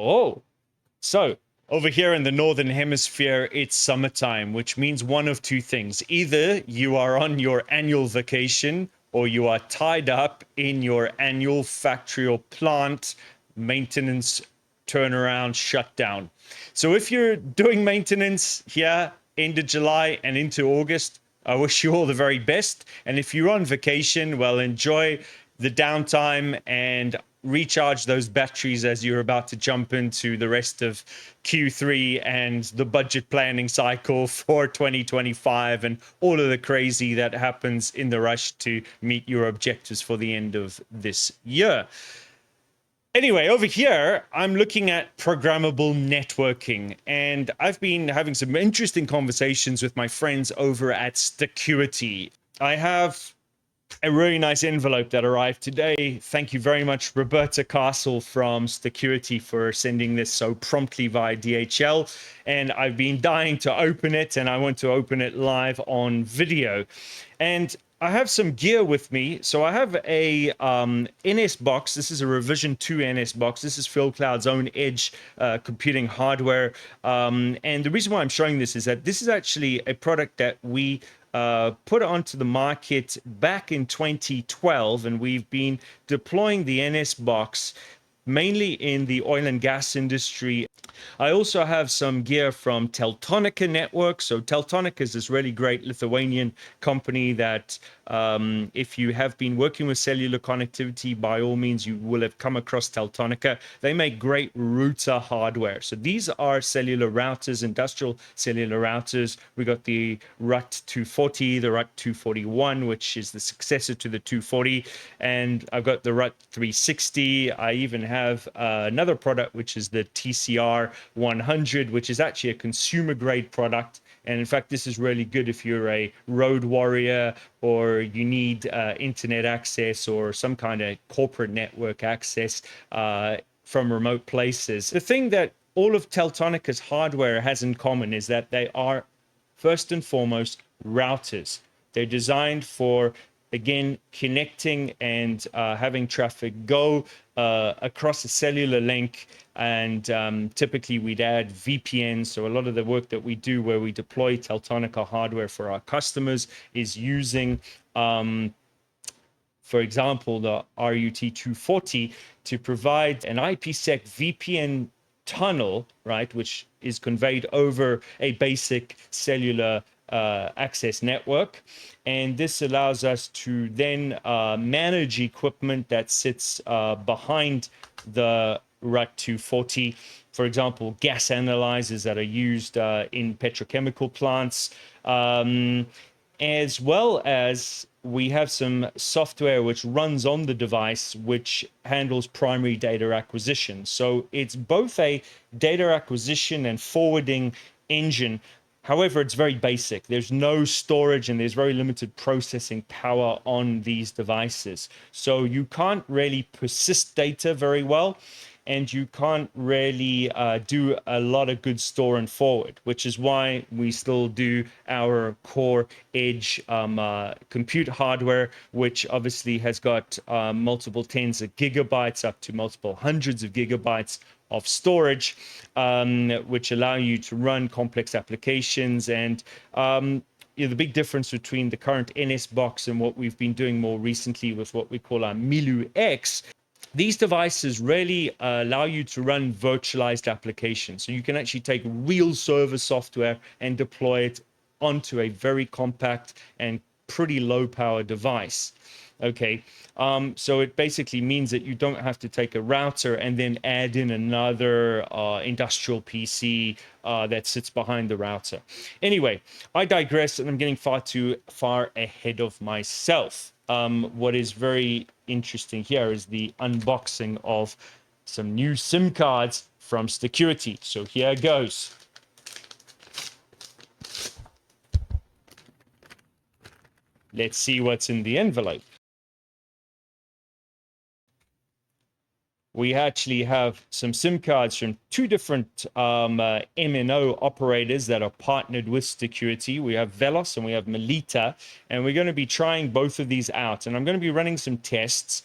Oh, so over here in the Northern Hemisphere, it's summertime, which means one of two things. Either you are on your annual vacation or you are tied up in your annual factory or plant maintenance turnaround shutdown. So if you're doing maintenance here end of July and into August, I wish you all the very best. And if you're on vacation, well, enjoy the downtime and recharge those batteries as you're about to jump into the rest of Q3 and the budget planning cycle for 2025 and all of the crazy that happens in the rush to meet your objectives for the end of this year. Anyway, over here, I'm looking at programmable networking, and I've been having some interesting conversations with my friends over at Security. I have a really nice envelope that arrived today. Thank you very much, Roberta Castle from Security, for sending this so promptly via DHL. And I've been dying to open it, and I want to open it live on video. And I have some gear with me. So I have a NS box. This is a revision 2 NS box. This is Phil Cloud's own edge computing hardware. And the reason why I'm showing this is that this is actually a product that we put onto the market back in 2012, and we've been deploying the NS box mainly in the oil and gas industry. I also have some gear from Teltonika Network. So Teltonika is this really great Lithuanian company that if you have been working with cellular connectivity, by all means, you will have come across Teltonika. They make great router hardware. So these are cellular routers, industrial cellular routers. We got the RUT 240, the RUT 241, which is the successor to the 240. And I've got the RUT 360. I even have another product, which is the TCR 100, which is actually a consumer grade product. And in fact, this is really good if you're a road warrior or you need internet access or some kind of corporate network access from remote places. The thing that all of Teltonika's hardware has in common is that they are first and foremost routers. They're designed for, again, connecting and having traffic go across a cellular link. And typically we'd add VPNs. So a lot of the work that we do where we deploy Teltonika hardware for our customers is using, for example, the RUT 240 to provide an IPsec VPN tunnel, right, which is conveyed over a basic cellular access network. And this allows us to then manage equipment that sits behind the RUT 240, for example, gas analyzers that are used in petrochemical plants, as well as we have some software which runs on the device, which handles primary data acquisition. So it's both a data acquisition and forwarding engine. However, it's very basic. There's no storage and there's very limited processing power on these devices. So you can't really persist data very well, and you can't really do a lot of good store and forward, which is why we still do our core edge compute hardware, which obviously has got multiple tens of gigabytes up to multiple hundreds of gigabytes of storage, which allow you to run complex applications. And the big difference between the current NS box and what we've been doing more recently with what we call our Milu X, these devices really allow you to run virtualized applications. So you can actually take real server software and deploy it onto a very compact and pretty low power device. Okay, so it basically means that you don't have to take a router and then add in another industrial PC that sits behind the router. Anyway, I digress, and I'm getting far too far ahead of myself. What is very interesting here is the unboxing of some new SIM cards from Security. So here goes. Let's see what's in the envelope. We actually have some SIM cards from two different MNO operators that are partnered with Security. We have Velos and we have Melita, and we're going to be trying both of these out. And I'm going to be running some tests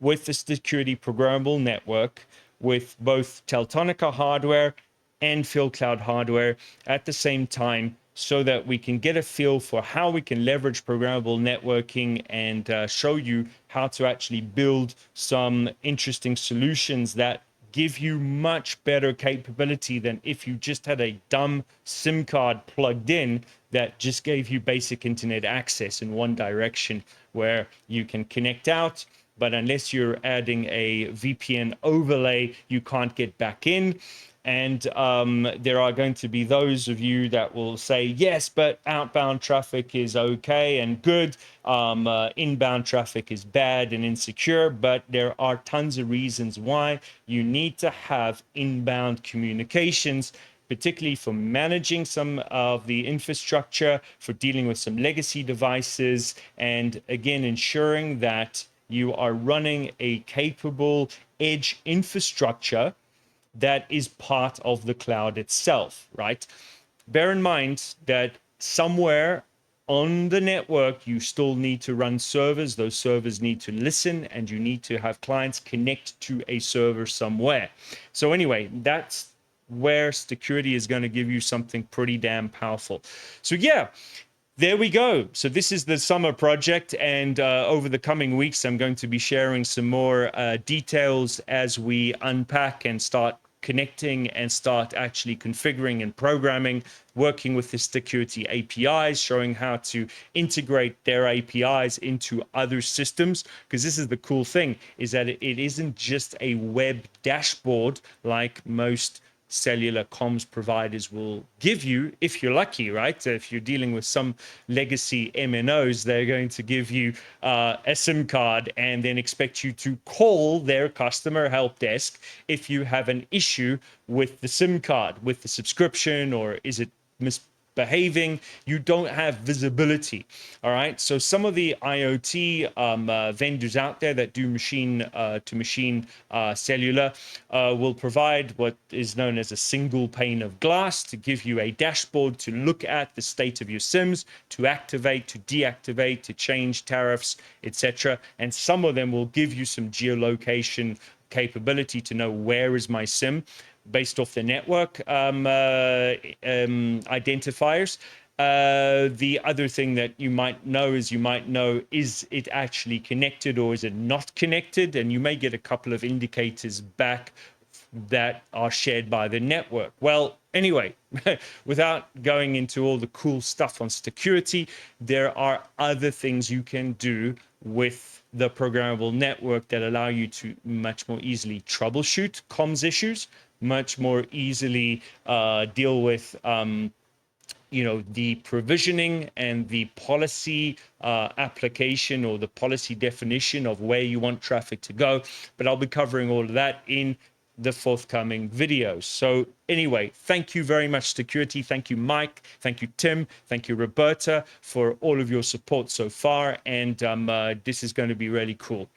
with the Security programmable network with both Teltonica hardware and PhilCloud hardware at the same time, so that we can get a feel for how we can leverage programmable networking and show you how to actually build some interesting solutions that give you much better capability than if you just had a dumb SIM card plugged in that just gave you basic internet access in one direction, where you can connect out, but unless you're adding a VPN overlay, you can't get back in. And there are going to be those of you that will say, yes, but outbound traffic is okay and good. Inbound traffic is bad and insecure, but there are tons of reasons why you need to have inbound communications, particularly for managing some of the infrastructure, for dealing with some legacy devices, and again, ensuring that you are running a capable edge infrastructure that is part of the cloud itself, right? Bear in mind that somewhere on the network, you still need to run servers. Those servers need to listen, and you need to have clients connect to a server somewhere. So anyway, that's where security is going to give you something pretty damn powerful. So yeah, there we go. So this is the summer project, and over the coming weeks, I'm going to be sharing some more details as we unpack and start connecting and start actually configuring and programming, working with the security APIs, showing how to integrate their APIs into other systems. Because this is the cool thing, is that it isn't just a web dashboard like most cellular comms providers will give you, if you're lucky, right? If you're dealing with some legacy MNOs, they're going to give you a SIM card and then expect you to call their customer help desk if you have an issue with the SIM card, with the subscription, or is it misbehaving. You don't have visibility. All right. So some of the IoT vendors out there that do machine to machine cellular will provide what is known as a single pane of glass to give you a dashboard to look at the state of your SIMs, to activate, to deactivate, to change tariffs, etc. And some of them will give you some geolocation capability to know where is my SIM based off the network identifiers. The other thing that you might know is it actually connected or is it not connected? And you may get a couple of indicators back that are shared by the network. Well, anyway, without going into all the cool stuff on security, there are other things you can do with the programmable network that allow you to much more easily troubleshoot comms issues, much more easily deal with the provisioning and the policy application or the policy definition of where you want traffic to go. But I'll be covering all of that in the forthcoming videos. So anyway, thank you very much, security. Thank you, Mike. Thank you, Tim. Thank you, Roberta, for all of your support so far. And this is going to be really cool.